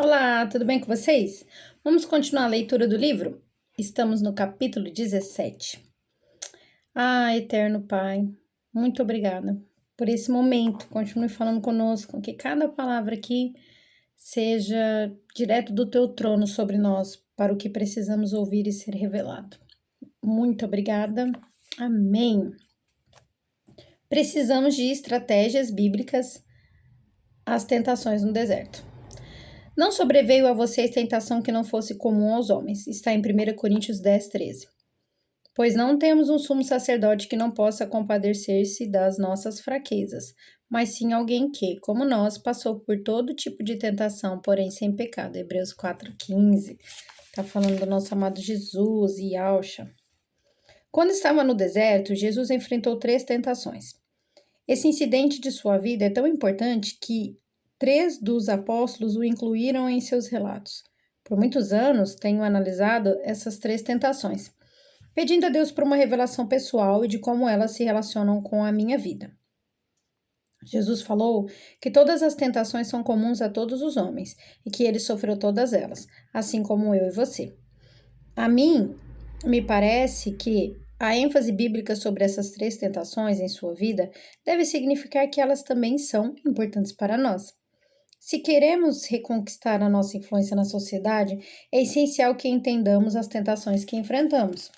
Olá, tudo bem com vocês? Vamos continuar a leitura do livro? Estamos no capítulo 17. Eterno Pai, muito obrigada por esse momento. Continue falando conosco, que cada palavra aqui seja direto do teu trono sobre nós, para o que precisamos ouvir e ser revelado. Muito obrigada. Amém. Precisamos de estratégias bíblicas às tentações no deserto. Não sobreveio a vocês tentação que não fosse comum aos homens. Está em 1 Coríntios 10, 13. Pois não temos um sumo sacerdote que não possa compadecer-se das nossas fraquezas, mas sim alguém que, como nós, passou por todo tipo de tentação, porém sem pecado. Hebreus 4,15. Está falando do nosso amado Jesus e Yahshua. Quando estava no deserto, Jesus enfrentou 3 tentações. Esse incidente de sua vida é tão importante que 3 dos apóstolos o incluíram em seus relatos. Por muitos anos, tenho analisado essas 3 tentações, pedindo a Deus por uma revelação pessoal e de como elas se relacionam com a minha vida. Jesus falou que todas as tentações são comuns a todos os homens e que ele sofreu todas elas, assim como eu e você. A mim, me parece que a ênfase bíblica sobre essas 3 tentações em sua vida deve significar que elas também são importantes para nós. Se queremos reconquistar a nossa influência na sociedade, é essencial que entendamos as tentações que enfrentamos.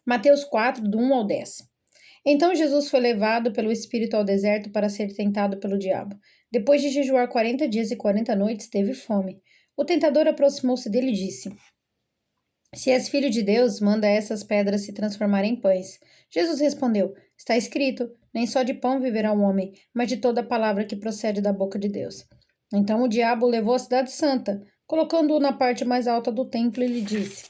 Mateus 4, do 1 ao 10. Então Jesus foi levado pelo Espírito ao deserto para ser tentado pelo diabo. Depois de jejuar 40 dias e 40 noites, teve fome. O tentador aproximou-se dele e disse: Se és filho de Deus, manda essas pedras se transformarem em pães. Jesus respondeu: Está escrito, nem só de pão viverá o homem, mas de toda palavra que procede da boca de Deus. Então o diabo o levou à cidade santa, colocando-o na parte mais alta do templo e lhe disse: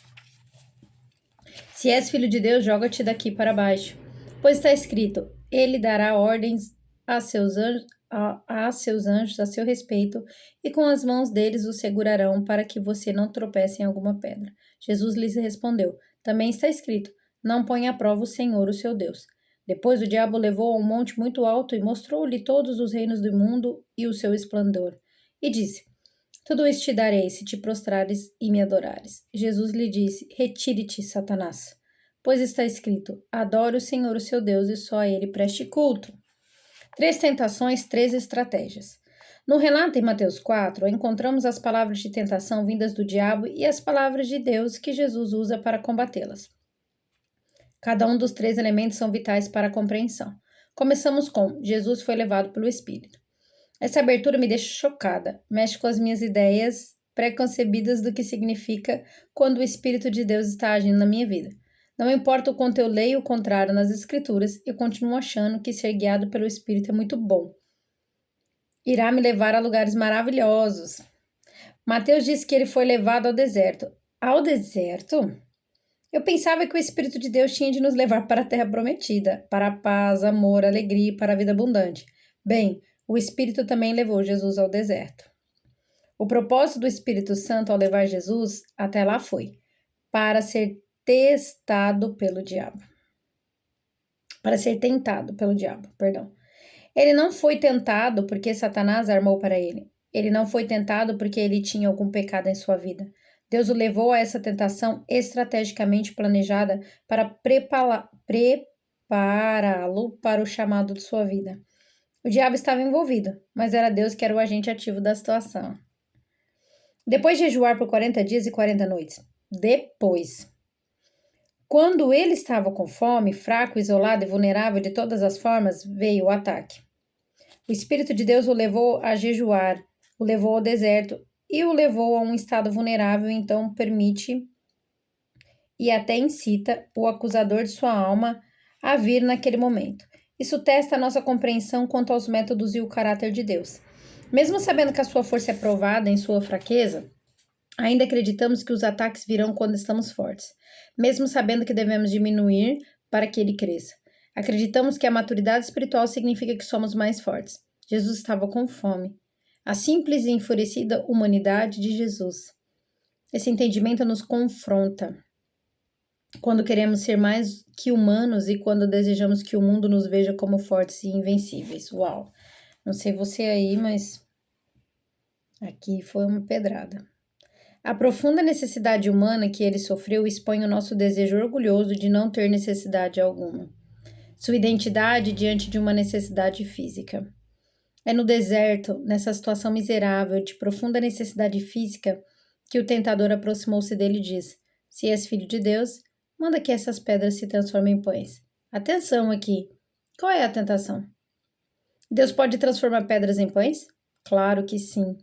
Se és filho de Deus, joga-te daqui para baixo. Pois está escrito, ele dará ordens a seus anjos a seu respeito, e com as mãos deles o segurarão para que você não tropece em alguma pedra. Jesus lhes respondeu, também está escrito, não ponha à prova o Senhor, o seu Deus. Depois o diabo o levou a um monte muito alto e mostrou-lhe todos os reinos do mundo e o seu esplendor. E disse, tudo isso te darei se te prostrares e me adorares. Jesus lhe disse, retire-te, Satanás. Pois está escrito, adore o Senhor, o seu Deus, e só a ele preste culto. 3 tentações, 3 estratégias. No relato em Mateus 4, encontramos as palavras de tentação vindas do diabo e as palavras de Deus que Jesus usa para combatê-las. Cada um dos 3 elementos são vitais para a compreensão. Começamos com Jesus foi levado pelo Espírito. Essa abertura me deixa chocada, mexe com as minhas ideias pré-concebidas do que significa quando o Espírito de Deus está agindo na minha vida. Não importa o quanto eu leio o contrário nas Escrituras, eu continuo achando que ser guiado pelo Espírito é muito bom. Irá me levar a lugares maravilhosos. Mateus disse que ele foi levado ao deserto. Ao deserto? Eu pensava que o Espírito de Deus tinha de nos levar para a terra prometida, para a paz, amor, alegria e para a vida abundante. Bem, o Espírito também levou Jesus ao deserto. O propósito do Espírito Santo ao levar Jesus até lá foi para ser tentado pelo diabo. Ele não foi tentado porque Satanás armou para ele. Ele não foi tentado porque ele tinha algum pecado em sua vida. Deus o levou a essa tentação estrategicamente planejada para prepará-lo para o chamado de sua vida. O diabo estava envolvido, mas era Deus que era o agente ativo da situação. Depois de jejuar por 40 dias e 40 noites. Quando ele estava com fome, fraco, isolado e vulnerável de todas as formas, veio o ataque. O Espírito de Deus o levou a jejuar, o levou ao deserto e o levou a um estado vulnerável, então permite e até incita o acusador de sua alma a vir naquele momento. Isso testa a nossa compreensão quanto aos métodos e o caráter de Deus. Mesmo sabendo que a sua força é provada em sua fraqueza, ainda acreditamos que os ataques virão quando estamos fortes, mesmo sabendo que devemos diminuir para que ele cresça. Acreditamos que a maturidade espiritual significa que somos mais fortes. Jesus estava com fome. A simples e enfurecida humanidade de Jesus. Esse entendimento nos confronta. Quando queremos ser mais que humanos e quando desejamos que o mundo nos veja como fortes e invencíveis. Uau! Não sei você aí, mas Aqui foi uma pedrada. A profunda necessidade humana que ele sofreu expõe o nosso desejo orgulhoso de não ter necessidade alguma. Sua identidade diante de uma necessidade física. É no deserto, nessa situação miserável de profunda necessidade física, que o tentador aproximou-se dele e disse: Se és filho de Deus, manda que essas pedras se transformem em pães. Atenção aqui. Qual é a tentação? Deus pode transformar pedras em pães? Claro que sim.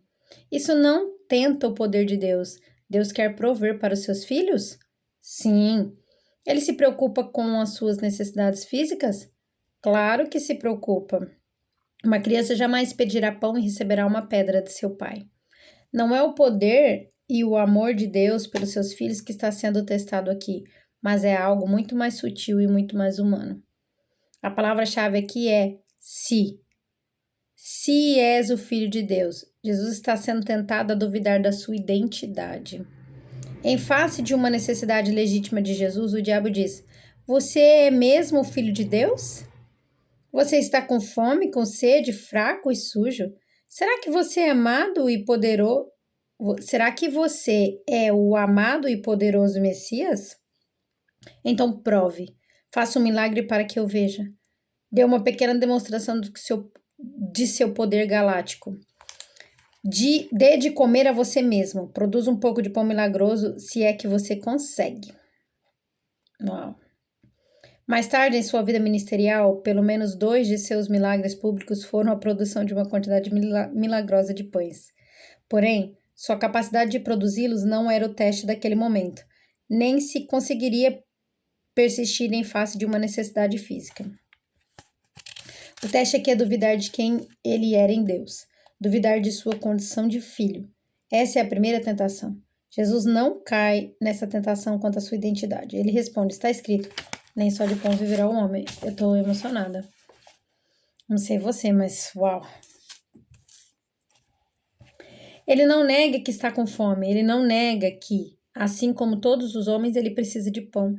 Isso não tenta o poder de Deus. Deus quer prover para os seus filhos? Sim. Ele se preocupa com as suas necessidades físicas? Claro que se preocupa. Uma criança jamais pedirá pão e receberá uma pedra de seu pai. Não é o poder e o amor de Deus pelos seus filhos que está sendo testado aqui, mas é algo muito mais sutil e muito mais humano. A palavra-chave aqui é se. Se és o filho de Deus, Jesus está sendo tentado a duvidar da sua identidade. Em face de uma necessidade legítima de Jesus, o diabo diz: Você é mesmo o filho de Deus? Você está com fome, com sede, fraco e sujo? Será que você é amado e poderoso? Será que você é o amado e poderoso Messias? Então prove. Faça um milagre para que eu veja. Dê uma pequena demonstração de seu poder galáctico. Dê de comer a você mesmo. Produza um pouco de pão milagroso, se é que você consegue. Uau. Mais tarde em sua vida ministerial, pelo menos 2 de seus milagres públicos foram a produção de uma quantidade milagrosa de pães. Porém, sua capacidade de produzi-los não era o teste daquele momento, nem se conseguiria persistir em face de uma necessidade física. O teste aqui é duvidar de quem ele era em Deus, duvidar de sua condição de filho. Essa é a primeira tentação. Jesus não cai nessa tentação quanto à sua identidade. Ele responde: está escrito, nem só de pão viverá o homem. Eu tô emocionada. Não sei você, mas uau. Ele não nega que está com fome. Ele não nega que, assim como todos os homens, ele precisa de pão.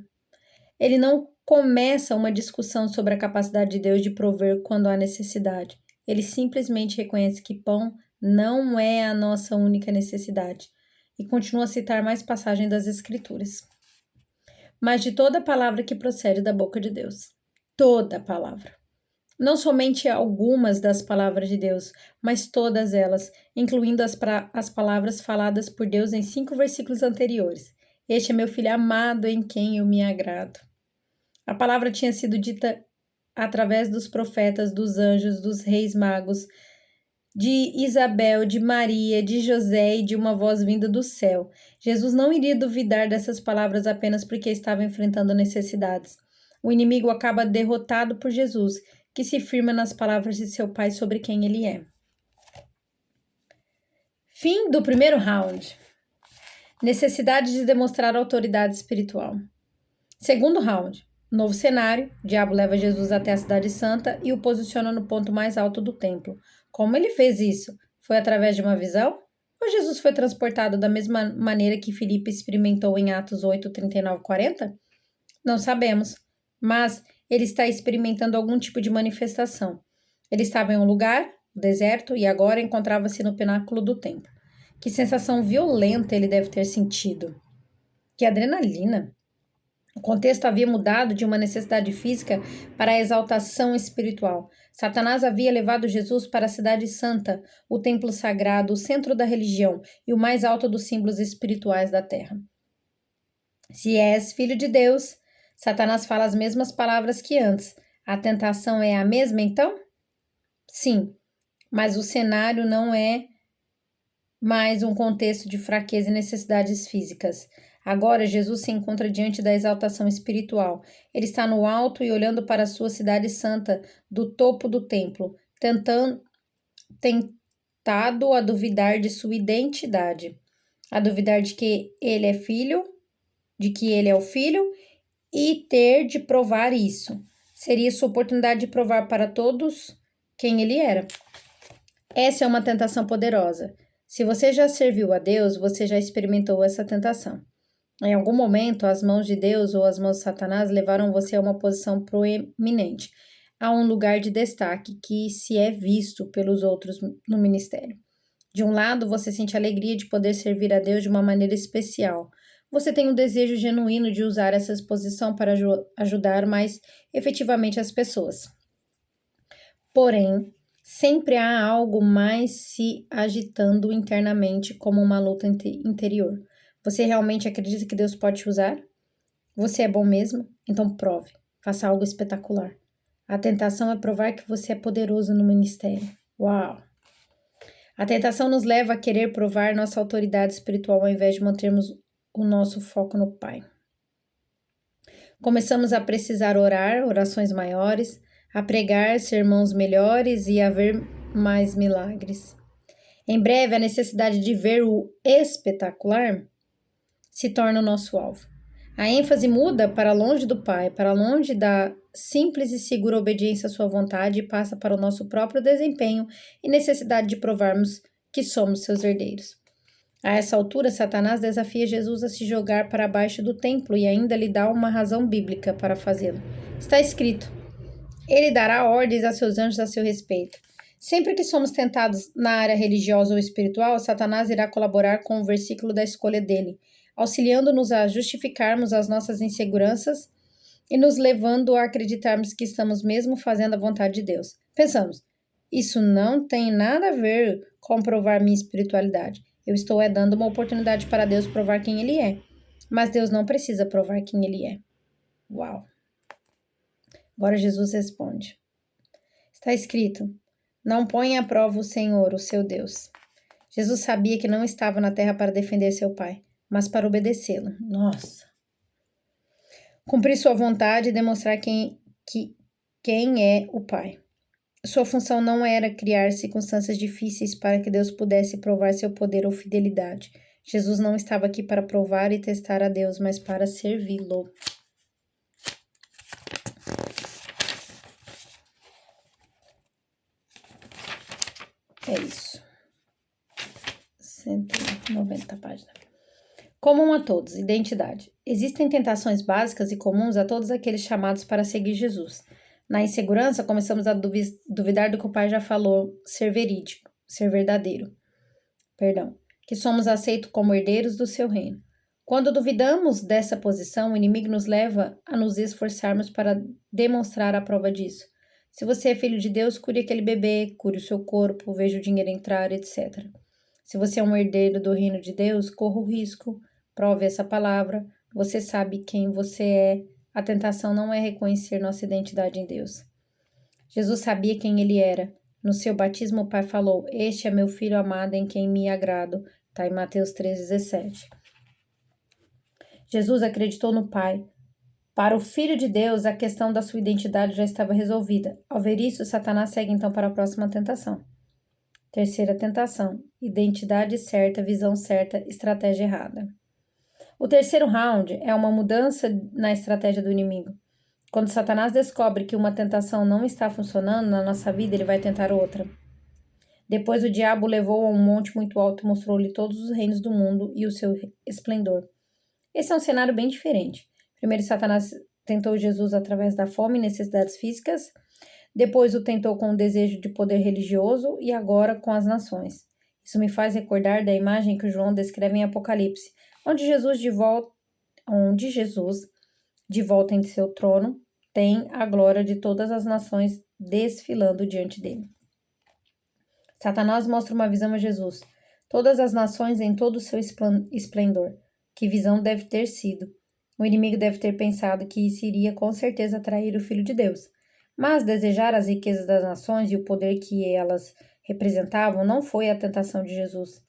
Ele não começa uma discussão sobre a capacidade de Deus de prover quando há necessidade. Ele simplesmente reconhece que pão não é a nossa única necessidade e continua a citar mais passagens das Escrituras. Mas de toda palavra que procede da boca de Deus. Toda palavra. Não somente algumas das palavras de Deus, mas todas elas, incluindo as palavras faladas por Deus em 5 versículos anteriores. Este é meu filho amado em quem eu me agrado. A palavra tinha sido dita através dos profetas, dos anjos, dos reis magos, de Isabel, de Maria, de José e de uma voz vinda do céu. Jesus não iria duvidar dessas palavras apenas porque estava enfrentando necessidades. O inimigo acaba derrotado por Jesus, que se firma nas palavras de seu pai sobre quem ele é. Fim do primeiro round. Necessidade de demonstrar autoridade espiritual. Segundo round. Novo cenário, o diabo leva Jesus até a cidade santa e o posiciona no ponto mais alto do templo. Como ele fez isso? Foi através de uma visão? Ou Jesus foi transportado da mesma maneira que Filipe experimentou em Atos 8, 39, 40? Não sabemos, mas ele está experimentando algum tipo de manifestação. Ele estava em um lugar, o deserto, e agora encontrava-se no pináculo do templo. Que sensação violenta ele deve ter sentido. Que adrenalina! O contexto havia mudado de uma necessidade física para a exaltação espiritual. Satanás havia levado Jesus para a cidade santa, o templo sagrado, o centro da religião e o mais alto dos símbolos espirituais da terra. Se és filho de Deus, Satanás fala as mesmas palavras que antes. A tentação é a mesma, então? Sim, mas o cenário não é mais um contexto de fraqueza e necessidades físicas. Agora, Jesus se encontra diante da exaltação espiritual. Ele está no alto e olhando para a sua cidade santa, do topo do templo, tentado a duvidar de sua identidade, a duvidar de que ele é filho, de que ele é o filho, e ter de provar isso. Seria sua oportunidade de provar para todos quem ele era. Essa é uma tentação poderosa. Se você já serviu a Deus, você já experimentou essa tentação. Em algum momento, as mãos de Deus ou as mãos de Satanás levaram você a uma posição proeminente, a um lugar de destaque que se é visto pelos outros no ministério. De um lado, você sente alegria de poder servir a Deus de uma maneira especial. Você tem um desejo genuíno de usar essa exposição para ajudar mais efetivamente as pessoas. Porém, sempre há algo mais se agitando internamente, como uma luta interior. Você realmente acredita que Deus pode te usar? Você é bom mesmo? Então prove. Faça algo espetacular. A tentação é provar que você é poderoso no ministério. Uau! A tentação nos leva a querer provar nossa autoridade espiritual ao invés de mantermos o nosso foco no Pai. Começamos a precisar orar, orações maiores, a pregar sermãos melhores e a ver mais milagres. Em breve, a necessidade de ver o espetacular se torna o nosso alvo. A ênfase muda para longe do Pai, para longe da simples e segura obediência à sua vontade e passa para o nosso próprio desempenho e necessidade de provarmos que somos seus herdeiros. A essa altura, Satanás desafia Jesus a se jogar para baixo do templo e ainda lhe dá uma razão bíblica para fazê-lo. Está escrito: ele dará ordens a seus anjos a seu respeito. Sempre que somos tentados na área religiosa ou espiritual, Satanás irá colaborar com o versículo da escolha dele, auxiliando-nos a justificarmos as nossas inseguranças e nos levando a acreditarmos que estamos mesmo fazendo a vontade de Deus. Pensamos, isso não tem nada a ver com provar minha espiritualidade. Eu estou dando uma oportunidade para Deus provar quem Ele é. Mas Deus não precisa provar quem Ele é. Uau! Agora Jesus responde. Está escrito, não ponha à prova o Senhor, o seu Deus. Jesus sabia que não estava na terra para defender seu Pai, mas para obedecê-lo. Nossa! Cumprir sua vontade e demonstrar quem é o Pai. Sua função não era criar circunstâncias difíceis para que Deus pudesse provar seu poder ou fidelidade. Jesus não estava aqui para provar e testar a Deus, mas para servi-lo. É isso. 190 páginas. Comum a todos, identidade. Existem tentações básicas e comuns a todos aqueles chamados para seguir Jesus. Na insegurança, começamos a duvidar do que o Pai já falou, ser verídico, ser verdadeiro. Que somos aceitos como herdeiros do seu reino. Quando duvidamos dessa posição, o inimigo nos leva a nos esforçarmos para demonstrar a prova disso. Se você é filho de Deus, cure aquele bebê, cure o seu corpo, veja o dinheiro entrar, etc. Se você é um herdeiro do reino de Deus, corra o risco, prove essa palavra, você sabe quem você é. A tentação não é reconhecer nossa identidade em Deus. Jesus sabia quem ele era. No seu batismo, o Pai falou, este é meu filho amado em quem me agrado. Está em Mateus 3,17. Jesus acreditou no Pai. Para o Filho de Deus, a questão da sua identidade já estava resolvida. Ao ver isso, Satanás segue então para a próxima tentação. Terceira tentação. Identidade certa, visão certa, estratégia errada. O terceiro round é uma mudança na estratégia do inimigo. Quando Satanás descobre que uma tentação não está funcionando na nossa vida, ele vai tentar outra. Depois o diabo levou a um monte muito alto e mostrou-lhe todos os reinos do mundo e o seu esplendor. Esse é um cenário bem diferente. Primeiro, Satanás tentou Jesus através da fome e necessidades físicas. Depois o tentou com o desejo de poder religioso e agora com as nações. Isso me faz recordar da imagem que João descreve em Apocalipse, onde Jesus, de volta em seu trono, tem a glória de todas as nações desfilando diante dele. Satanás mostra uma visão a Jesus, todas as nações em todo o seu esplendor. Que visão deve ter sido? O inimigo deve ter pensado que isso iria com certeza atrair o Filho de Deus. Mas desejar as riquezas das nações e o poder que elas representavam não foi a tentação de Jesus.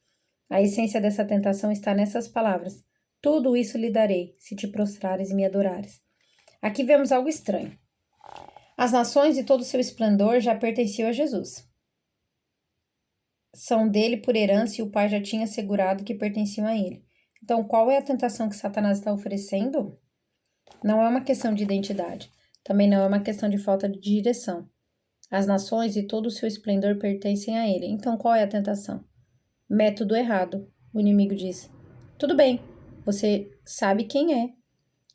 A essência dessa tentação está nessas palavras. Tudo isso lhe darei, se te prostrares e me adorares. Aqui vemos algo estranho. As nações e todo o seu esplendor já pertenciam a Jesus. São dele por herança e o Pai já tinha assegurado que pertenciam a ele. Então, qual é a tentação que Satanás está oferecendo? Não é uma questão de identidade. Também não é uma questão de falta de direção. As nações e todo o seu esplendor pertencem a ele. Então, qual é a tentação? Método errado, o inimigo diz. Tudo bem, você sabe quem é.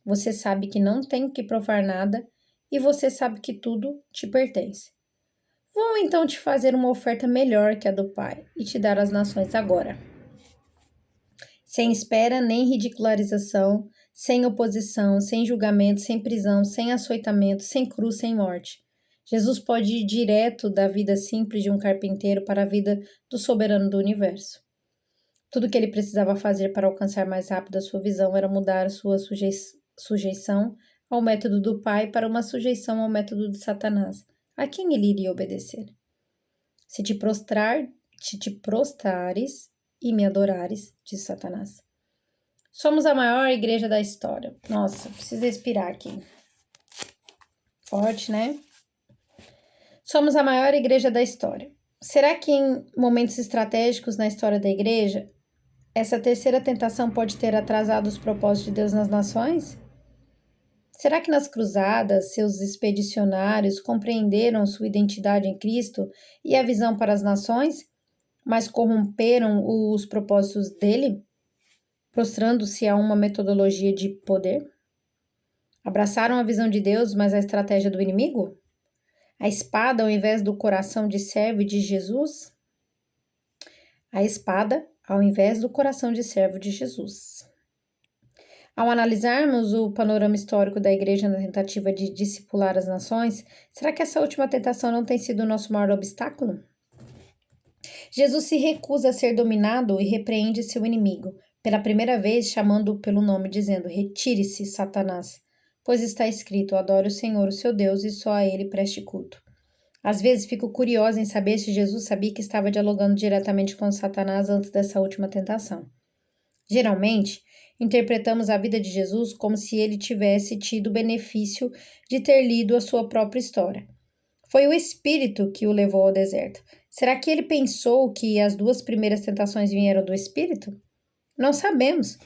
Você sabe que não tem que provar nada e você sabe que tudo te pertence. Vou então te fazer uma oferta melhor que a do Pai e te dar as nações agora. Sem espera nem ridicularização, sem oposição, sem julgamento, sem prisão, sem açoitamento, sem cruz, sem morte. Jesus pode ir direto da vida simples de um carpinteiro para a vida do soberano do universo. Tudo o que ele precisava fazer para alcançar mais rápido a sua visão era mudar sua sujeição ao método do Pai para uma sujeição ao método de Satanás. A quem ele iria obedecer? Se te prostrares e me adorares, disse Satanás. Somos a maior igreja da história. Nossa, preciso respirar aqui. Forte, né? Somos a maior igreja da história. Será que em momentos estratégicos na história da igreja, essa terceira tentação pode ter atrasado os propósitos de Deus nas nações? Será que nas cruzadas, seus expedicionários compreenderam sua identidade em Cristo e a visão para as nações, mas corromperam os propósitos dele, prostrando-se a uma metodologia de poder? Abraçaram a visão de Deus, mas a estratégia do inimigo? A espada ao invés do coração de servo de Jesus? A espada ao invés do coração de servo de Jesus. Ao analisarmos o panorama histórico da igreja na tentativa de discipular as nações, será que essa última tentação não tem sido o nosso maior obstáculo? Jesus se recusa a ser dominado e repreende seu inimigo, pela primeira vez chamando-o pelo nome, dizendo: retire-se, Satanás, pois está escrito: adore o Senhor, o seu Deus, e só a ele preste culto. Às vezes fico curiosa em saber se Jesus sabia que estava dialogando diretamente com Satanás antes dessa última tentação. Geralmente, interpretamos a vida de Jesus como se ele tivesse tido o benefício de ter lido a sua própria história. Foi o Espírito que o levou ao deserto. Será que ele pensou que as duas primeiras tentações vieram do Espírito? Não sabemos.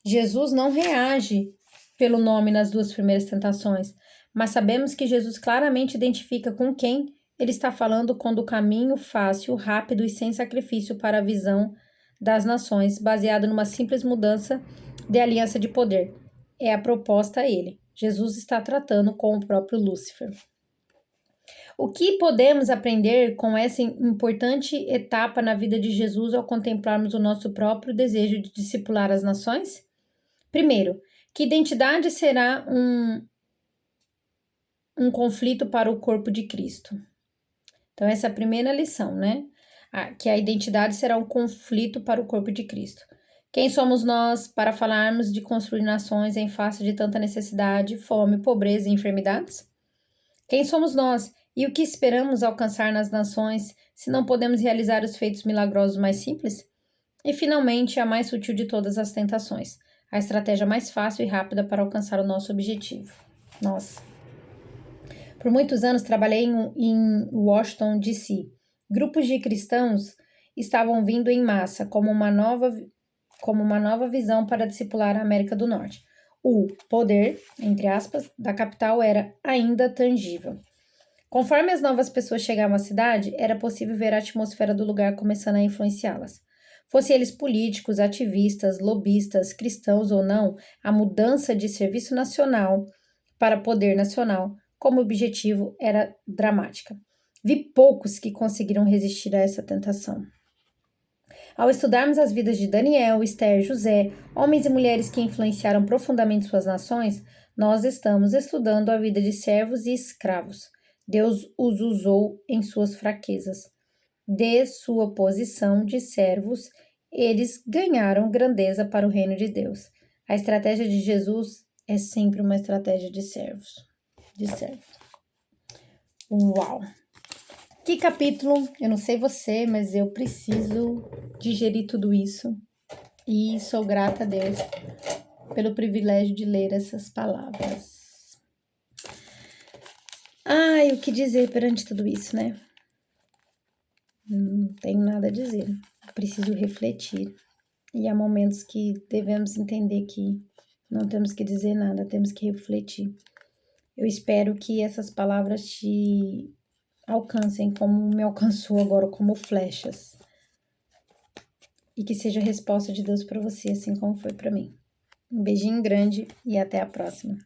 Jesus não reage pelo nome nas duas primeiras tentações, mas sabemos que Jesus claramente identifica com quem ele está falando quando o caminho fácil, rápido e sem sacrifício para a visão das nações, baseado numa simples mudança de aliança de poder, é a proposta a ele. Jesus está tratando com o próprio Lúcifer. O que podemos aprender com essa importante etapa na vida de Jesus ao contemplarmos o nosso próprio desejo de discipular as nações? Primeiro, que identidade será um conflito para o corpo de Cristo. Então, essa é a primeira lição, né? Que a identidade será um conflito para o corpo de Cristo. Quem somos nós para falarmos de construir nações em face de tanta necessidade, fome, pobreza e enfermidades? Quem somos nós e o que esperamos alcançar nas nações se não podemos realizar os feitos milagrosos mais simples? E, finalmente, a mais sutil de todas as tentações, a estratégia mais fácil e rápida para alcançar o nosso objetivo. Nossa. Por muitos anos trabalhei em Washington, D.C. Grupos de cristãos estavam vindo em massa como uma nova visão para discipular a América do Norte. O poder, entre aspas, da capital era ainda tangível. Conforme as novas pessoas chegavam à cidade, era possível ver a atmosfera do lugar começando a influenciá-las. Fossem eles políticos, ativistas, lobistas, cristãos ou não, a mudança de serviço nacional para poder nacional como objetivo era dramática. Vi poucos que conseguiram resistir a essa tentação. Ao estudarmos as vidas de Daniel, Esther, José, homens e mulheres que influenciaram profundamente suas nações, nós estamos estudando a vida de servos e escravos. Deus os usou em suas fraquezas. De sua posição de servos, eles ganharam grandeza para o reino de Deus. A estratégia de Jesus é sempre uma estratégia de servos. Uau! Que capítulo! Eu não sei você, mas eu preciso digerir tudo isso. E sou grata a Deus pelo privilégio de ler essas palavras. Ai, o que dizer perante tudo isso, né? Não tenho nada a dizer. Eu preciso refletir. E há momentos que devemos entender que não temos que dizer nada, temos que refletir. Eu espero que essas palavras te alcancem como me alcançou agora, como flechas. E que seja a resposta de Deus para você, assim como foi para mim. Um beijinho grande e até a próxima.